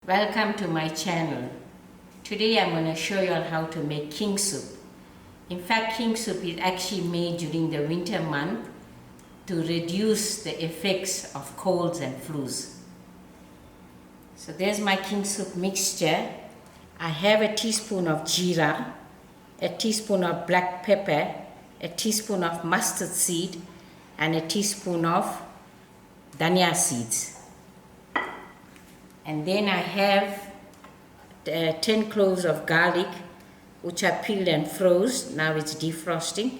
Welcome to my channel. Today I'm going to show you on how to make king soup. In fact, king soup is actually made during the winter month to reduce the effects of colds and flus. So there's my king soup mixture. I have a teaspoon of jeera, a teaspoon of black pepper, a teaspoon of mustard seed, and a teaspoon of dhania seeds. And then I have 10 cloves of garlic, which are peeled and froze. Now it's defrosting.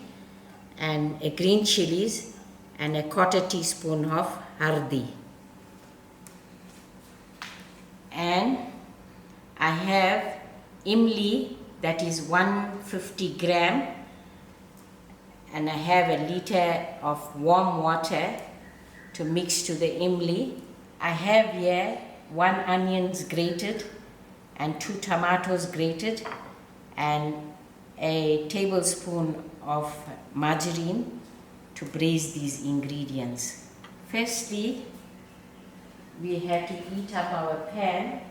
And a green chilies and a quarter teaspoon of hardi. And I have imli, that is 150 gram. And I have a liter of warm water to mix to the imli. I have here 1 onions grated and 2 tomatoes grated and a tablespoon of margarine to braise these ingredients. Firstly, we have to heat up our pan.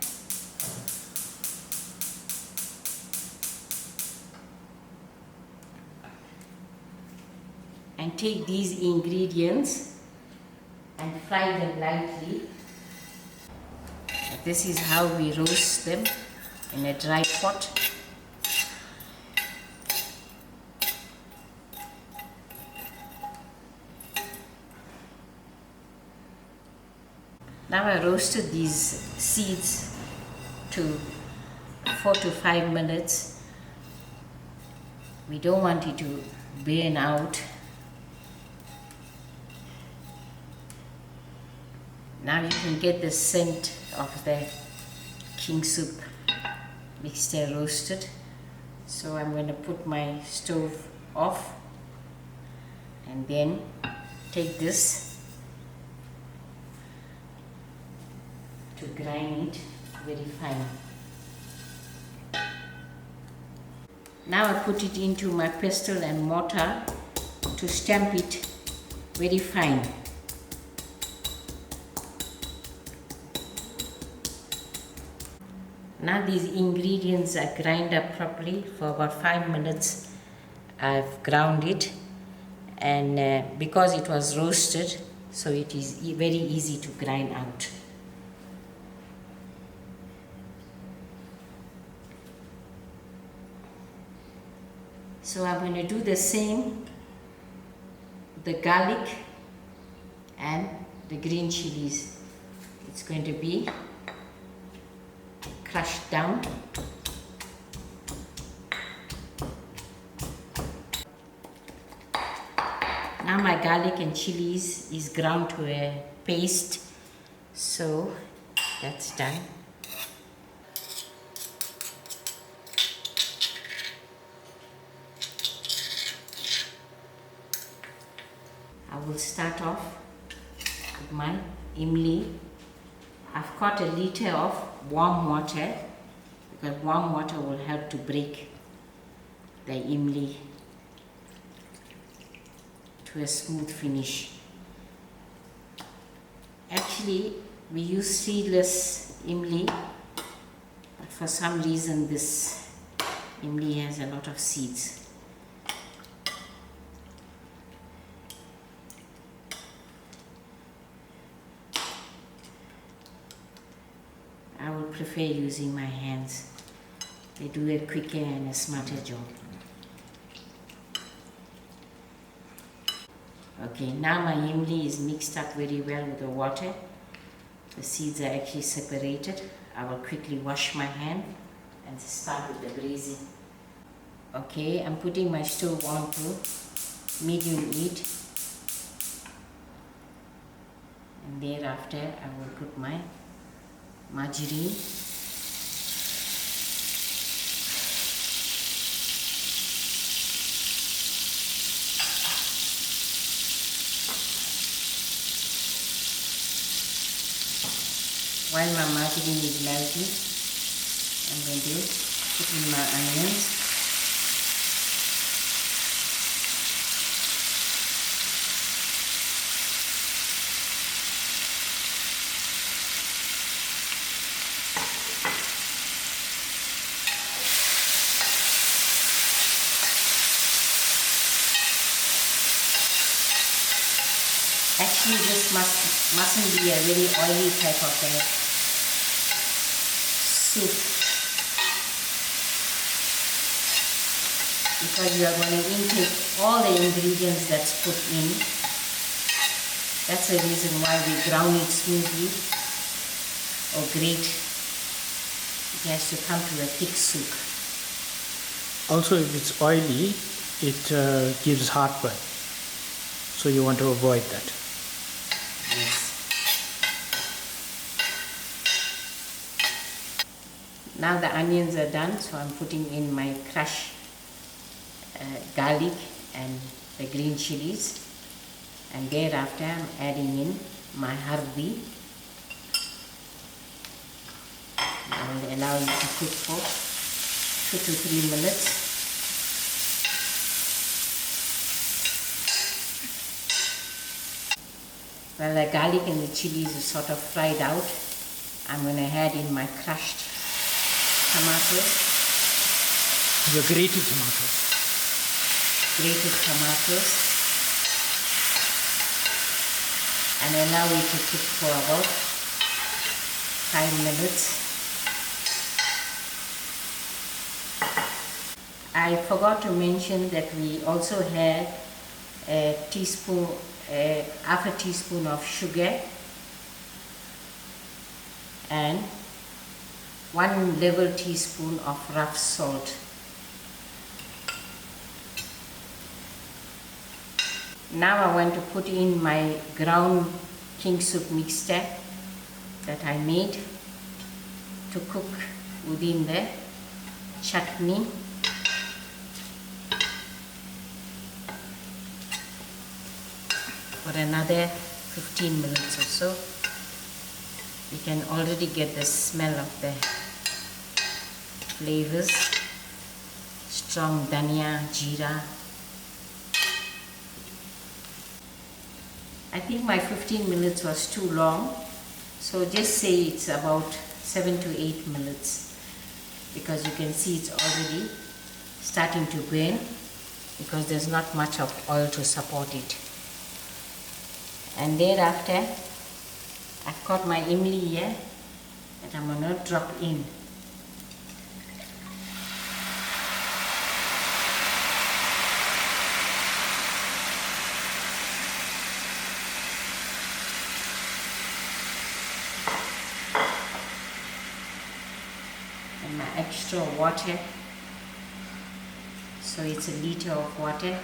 And take these ingredients and fry them lightly. This is how we roast them in a dry pot. Now I roasted these seeds to 4 to 5 minutes. We don't want it to burn out. Now you can get the scent of the king soup mixture roasted. So I'm going to put my stove off and then take this to grind it very fine. Now I put it into my pestle and mortar to stamp it very fine. Now these ingredients are ground up properly. For about 5 minutes I've ground it, and because it was roasted, so it is very easy to grind out. So I'm going to do the same, the garlic and the green chilies. It's going to be crushed down. Now my garlic and chilies is ground to a paste, so that's done. I will start off with my imli. I've got a liter of warm water because warm water will help to break the imli to a smooth finish. Actually, we use seedless imli, but for some reason this imli has a lot of seeds. I would prefer using my hands. They do a quicker and a smarter job. Okay, now my imli is mixed up very well with the water. The seeds are actually separated. I will quickly wash my hand and start with the braising. Okay, I'm putting my stove on to medium heat. And thereafter I will put my margarine, while my margarine is melting, I'm going to put in my onions. Actually, this mustn't be a very oily type of a soup, because you are going to intake all the ingredients that's put in. That's the reason why we ground it smoothly or grate. It has to come to a thick soup. Also, if it's oily, it gives heartburn. So you want to avoid that. Yes. Now the onions are done, so I'm putting in my crushed garlic and the green chilies, and thereafter I'm adding in my hardi. I will allow it to cook for 2 to 3 minutes. While the garlic and the chilies are sort of fried out, I'm going to add in my crushed tomatoes. The grated tomatoes. Grated tomatoes, and allow it to cook for about 5 minutes. I forgot to mention that we also had a teaspoon, half a teaspoon of sugar and 1 level teaspoon of rough salt. Now I want to put in my ground king soup mixture that I made to cook within the chutney. For another 15 minutes or so. You can already get the smell of the flavors. Strong dhania, jeera. I think my 15 minutes was too long, so just say it's about 7 to 8 minutes, because you can see it's already starting to burn because there's not much of oil to support it. And thereafter, I've got my imli here that I'm going to drop in. And my extra water, so it's a liter of water.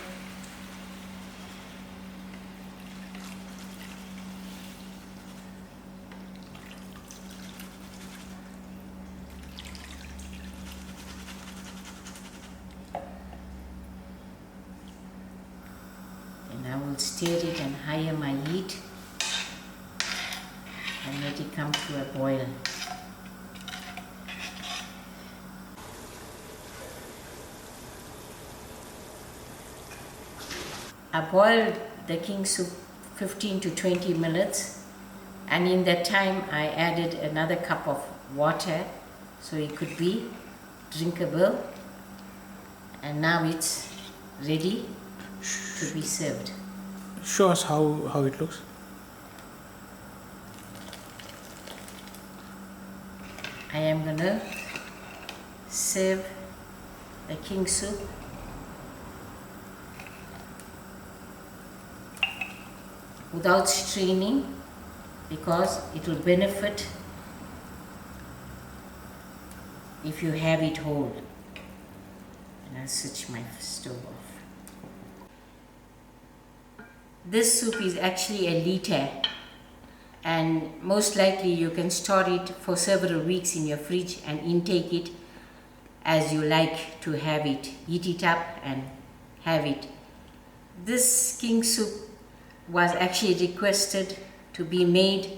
I will stir it and higher my heat and let it come to a boil. I boiled the king soup 15 to 20 minutes, and in that time I added another cup of water so it could be drinkable, and now it's ready to be served. Show us how it looks. I am gonna serve the king soup without straining, because it will benefit if you have it whole. And I'll switch my stove off. This soup is actually a liter, and most likely you can store it for several weeks in your fridge and intake it as you like to have it. Heat it up and have it. This king soup was actually requested to be made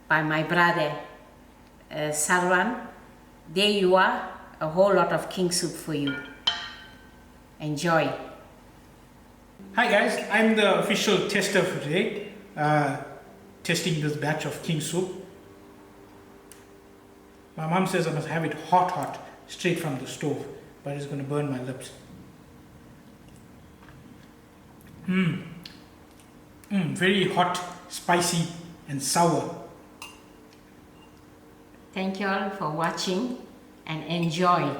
by my brother Sarwan. There you are, a whole lot of king soup for you. Enjoy. Hi guys, I'm the official tester for today, testing this batch of king soup. My mom says I must have it hot, straight from the stove, but it's going to burn my lips. Very hot, spicy and sour. Thank you all for watching and enjoy.